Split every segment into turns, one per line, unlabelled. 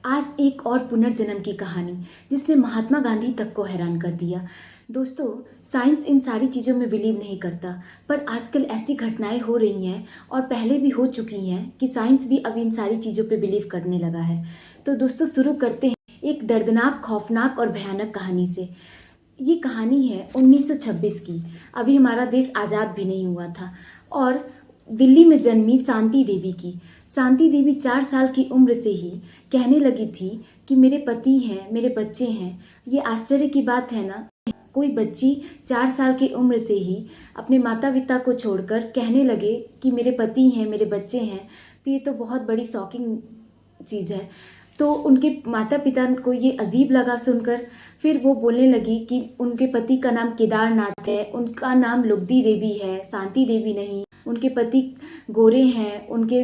आज एक और पुनर्जन्म की कहानी जिसने महात्मा गांधी तक को हैरान कर दिया। दोस्तों, साइंस इन सारी चीज़ों में बिलीव नहीं करता, पर आजकल ऐसी घटनाएं हो रही हैं और पहले भी हो चुकी हैं कि साइंस भी अब इन सारी चीज़ों पे बिलीव करने लगा है। तो दोस्तों, शुरू करते हैं एक दर्दनाक, खौफनाक और भयानक कहानी से। ये कहानी है 1926 की। अभी हमारा देश आज़ाद भी नहीं हुआ था और दिल्ली में जन्मी शांति देवी की। शांति देवी 4 साल की उम्र से ही कहने लगी थी कि मेरे पति हैं, मेरे बच्चे हैं। ये आश्चर्य की बात है ना, कोई बच्ची 4 साल की उम्र से ही अपने माता पिता को छोड़कर कहने लगे कि मेरे पति हैं, मेरे बच्चे हैं। तो ये तो बहुत बड़ी शॉकिंग चीज़ है। तो उनके माता पिता को ये अजीब लगा सुनकर। फिर वो बोलने लगी कि उनके पति का नाम केदारनाथ है, उनका नाम लुगदी देवी है, शांति देवी नहीं। उनके पति गोरे हैं, उनके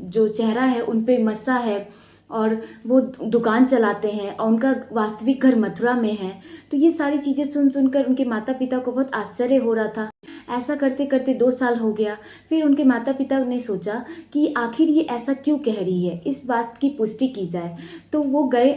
जो चेहरा है उन पे मस्सा है और वो दुकान चलाते हैं और उनका वास्तविक घर मथुरा में है। तो ये सारी चीज़ें सुन सुनकर उनके माता पिता को बहुत आश्चर्य हो रहा था। ऐसा करते करते 2 साल हो गया। फिर उनके माता पिता ने सोचा कि आखिर ये ऐसा क्यों कह रही है, इस बात की पुष्टि की जाए। तो वो गए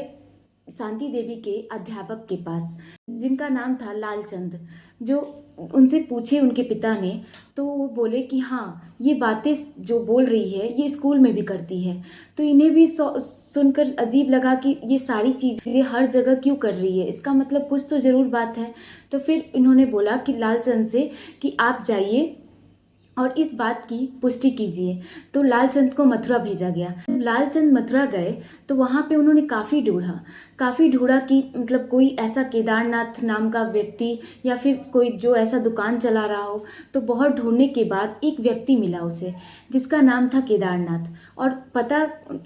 शांति देवी के अध्यापक के पास, जिनका नाम था लालचंद। जो उनसे पूछे उनके पिता ने, तो वो बोले कि हाँ, ये बातें जो बोल रही है ये स्कूल में भी करती है। तो इन्हें भी सुनकर अजीब लगा कि ये सारी चीज़ें हर जगह क्यों कर रही है, इसका मतलब कुछ तो ज़रूर बात है। तो फिर इन्होंने बोला कि लालचंद से कि आप जाइए और इस बात की पुष्टि कीजिए। तो लालचंद को मथुरा भेजा गया। लालचंद मथुरा गए तो वहाँ पे उन्होंने काफ़ी ढूंढा कि मतलब कोई ऐसा केदारनाथ नाम का व्यक्ति या फिर कोई जो ऐसा दुकान चला रहा हो। तो बहुत ढूंढने के बाद एक व्यक्ति मिला उसे, जिसका नाम था केदारनाथ।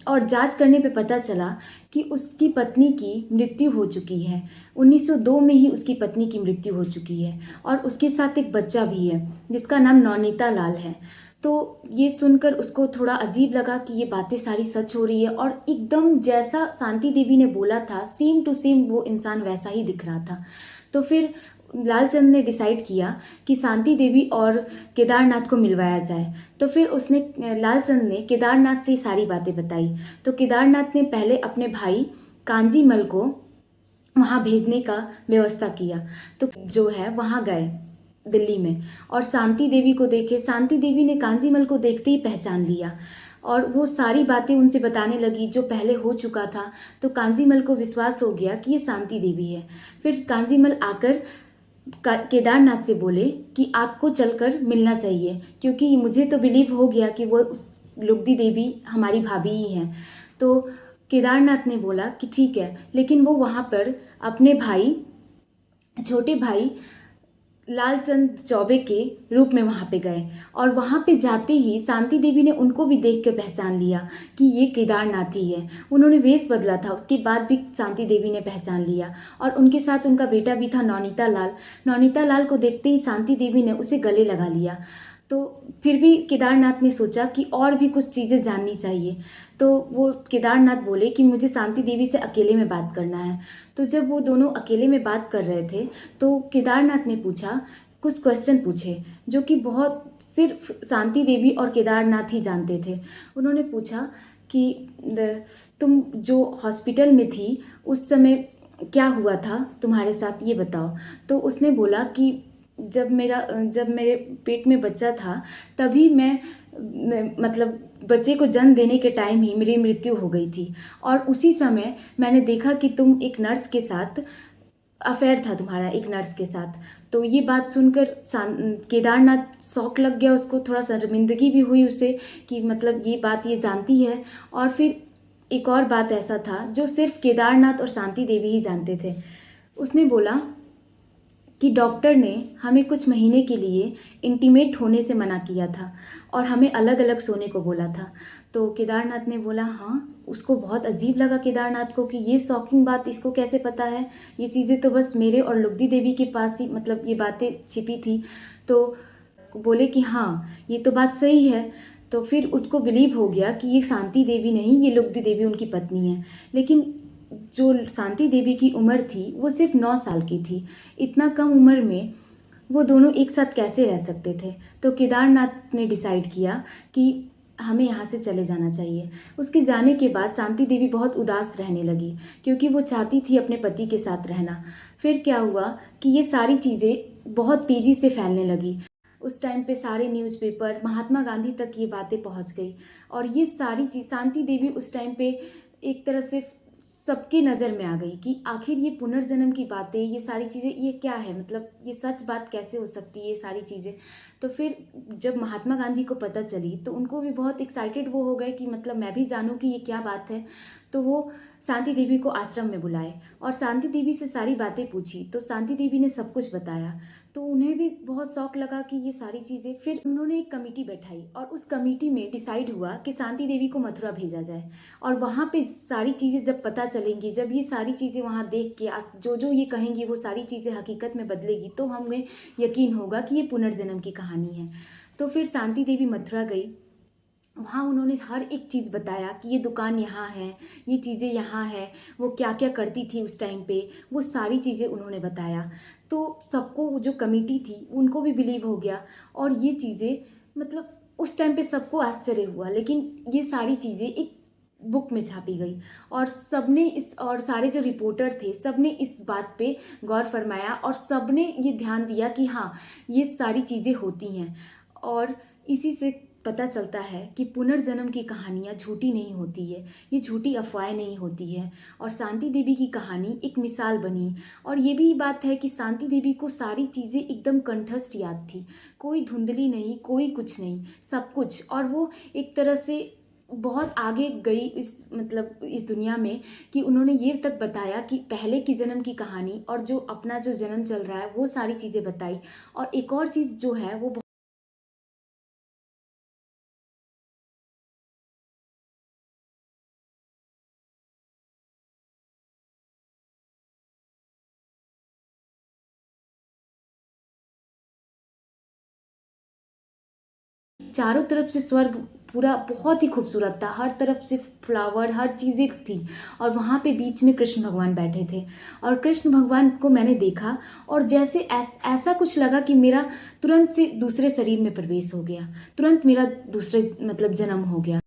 और जांच करने पे पता चला कि उसकी पत्नी की मृत्यु हो चुकी है। 1902 में ही उसकी पत्नी की मृत्यु हो चुकी है और उसके साथ एक बच्चा भी है जिसका नाम नौनीता लाल है। तो ये सुनकर उसको थोड़ा अजीब लगा कि ये बातें सारी सच हो रही है और एकदम जैसा शांति देवी ने बोला था सेम टू सेम वो इंसान वैसा ही दिख रहा था। तो फिर लालचंद ने डिसाइड किया कि शांति देवी और केदारनाथ को मिलवाया जाए। तो फिर लालचंद ने केदारनाथ से सारी बातें बताई। तो केदारनाथ ने पहले अपने भाई कांजीमल को वहाँ भेजने का व्यवस्था किया। तो जो है वहाँ गए दिल्ली में और शांति देवी को देखे। शांति देवी ने कांजीमल को देखते ही पहचान लिया और वो सारी बातें उनसे बताने लगी जो पहले हो चुका था। तो कांजीमल को विश्वास हो गया कि ये शांति देवी है। फिर कांजीमल आकर केदारनाथ से बोले कि आपको चलकर मिलना चाहिए, क्योंकि मुझे तो बिलीव हो गया कि वो लुगदी देवी हमारी भाभी ही हैं। तो केदारनाथ ने बोला कि ठीक है, लेकिन वो वहाँ पर अपने छोटे भाई लालचंद चौबे के रूप में वहाँ पे गए और वहाँ पे जाते ही शांति देवी ने उनको भी देख के पहचान लिया कि ये केदारनाथ ही है। उन्होंने वेश बदला था, उसके बाद भी शांति देवी ने पहचान लिया और उनके साथ उनका बेटा भी था नौनीता लाल। नौनीता लाल को देखते ही शांति देवी ने उसे गले लगा लिया। तो फिर भी केदारनाथ ने सोचा कि और भी कुछ चीज़ें जाननी चाहिए। तो वो केदारनाथ बोले कि मुझे शांति देवी से अकेले में बात करना है। तो जब वो दोनों अकेले में बात कर रहे थे तो केदारनाथ ने कुछ क्वेश्चन पूछे जो कि बहुत सिर्फ शांति देवी और केदारनाथ ही जानते थे। उन्होंने पूछा कि तुम जो हॉस्पिटल में थी उस समय क्या हुआ था तुम्हारे साथ, ये बताओ। तो उसने बोला कि जब मेरे पेट में बच्चा था तभी मतलब बच्चे को जन्म देने के टाइम ही मेरी मृत्यु हो गई थी और उसी समय मैंने देखा कि तुम एक नर्स के साथ अफेयर था तुम्हारा, एक नर्स के साथ। तो ये बात सुनकर केदारनाथ शौक लग गया, उसको थोड़ा शर्मिंदगी भी हुई उसे कि मतलब ये बात ये जानती है। और फिर एक और बात ऐसा था जो सिर्फ केदारनाथ और शांति देवी ही जानते थे। उसने बोला कि डॉक्टर ने हमें कुछ महीने के लिए इंटीमेट होने से मना किया था और हमें अलग अलग सोने को बोला था। तो केदारनाथ ने बोला हाँ। उसको बहुत अजीब लगा केदारनाथ को कि ये शॉकिंग बात इसको कैसे पता है, ये चीज़ें तो बस मेरे और लुगदी देवी के पास ही मतलब ये बातें छिपी थी। तो बोले कि हाँ, ये तो बात सही है। तो फिर उसको बिलीव हो गया कि ये शांति देवी नहीं, ये लुगदी देवी उनकी पत्नी है। लेकिन जो शांति देवी की उम्र थी वो सिर्फ 9 साल की थी। इतना कम उम्र में वो दोनों एक साथ कैसे रह सकते थे। तो केदारनाथ ने डिसाइड किया कि हमें यहाँ से चले जाना चाहिए। उसके जाने के बाद शांति देवी बहुत उदास रहने लगी क्योंकि वो चाहती थी अपने पति के साथ रहना। फिर क्या हुआ कि ये सारी चीज़ें बहुत तेज़ी से फैलने लगी। उस टाइम पे सारे न्यूज़पेपर महात्मा गांधी तक ये बातें पहुंच गई और ये सारी चीज़ शांति देवी उस टाइम पे एक तरह से सबकी नज़र में आ गई कि आखिर ये पुनर्जन्म की बातें, ये सारी चीज़ें, ये क्या है, मतलब ये सच बात कैसे हो सकती है, ये सारी चीज़ें। तो फिर जब महात्मा गांधी को पता चली तो उनको भी बहुत एक्साइटेड वो हो गए कि मतलब मैं भी जानूं कि ये क्या बात है। तो वो शांति देवी को आश्रम में बुलाए और शांति देवी से सारी बातें पूछी तो शांति देवी ने सब कुछ बताया। तो उन्हें भी बहुत शौक लगा कि ये सारी चीज़ें। फिर उन्होंने एक कमेटी बैठाई और उस कमेटी में डिसाइड हुआ कि शांति देवी को मथुरा भेजा जाए और वहाँ पे सारी चीज़ें जब पता चलेंगी, जब ये सारी चीज़ें वहाँ देख के जो जो ये कहेंगी वो सारी चीज़ें हकीकत में बदलेगी, तो हमें यकीन होगा कि ये पुनर्जन्म की कहानी है। तो फिर शांति देवी मथुरा गई। वहाँ उन्होंने हर एक चीज़ बताया कि ये दुकान यहाँ है, ये चीज़ें यहाँ है, वो क्या क्या करती थी उस टाइम पे, वो सारी चीज़ें उन्होंने बताया। तो सबको, जो कमेटी थी उनको भी बिलीव हो गया और ये चीज़ें, मतलब उस टाइम पे सबको आश्चर्य हुआ। लेकिन ये सारी चीज़ें एक बुक में छापी गई और सबने और सारे जो रिपोर्टर थे सबने इस बात पे गौर फरमाया और सबने ये ध्यान दिया कि हाँ, ये सारी चीज़ें होती हैं। और इसी से पता चलता है कि पुनर्जन्म की कहानियाँ झूठी नहीं होती है, ये झूठी अफवाहें नहीं होती है। और शांति देवी की कहानी एक मिसाल बनी। और ये भी बात है कि शांति देवी को सारी चीज़ें एकदम कंठस्थ याद थी, कोई धुंधली नहीं, कोई कुछ नहीं, सब कुछ। और वो एक तरह से बहुत आगे गई इस दुनिया में कि उन्होंने ये तक बताया कि पहले की जन्म की कहानी और जो अपना जो जन्म चल रहा है वो सारी चीज़ें बताई। और एक और चीज़ जो है वो चारों तरफ से स्वर्ग पूरा बहुत ही खूबसूरत था, हर तरफ से फ्लावर, हर चीज़ें थी। और वहाँ पे बीच में कृष्ण भगवान बैठे थे और कृष्ण भगवान को मैंने देखा और जैसे ऐसा कुछ लगा कि मेरा तुरंत से दूसरे शरीर में प्रवेश हो गया, तुरंत मेरा दूसरे मतलब जन्म हो गया।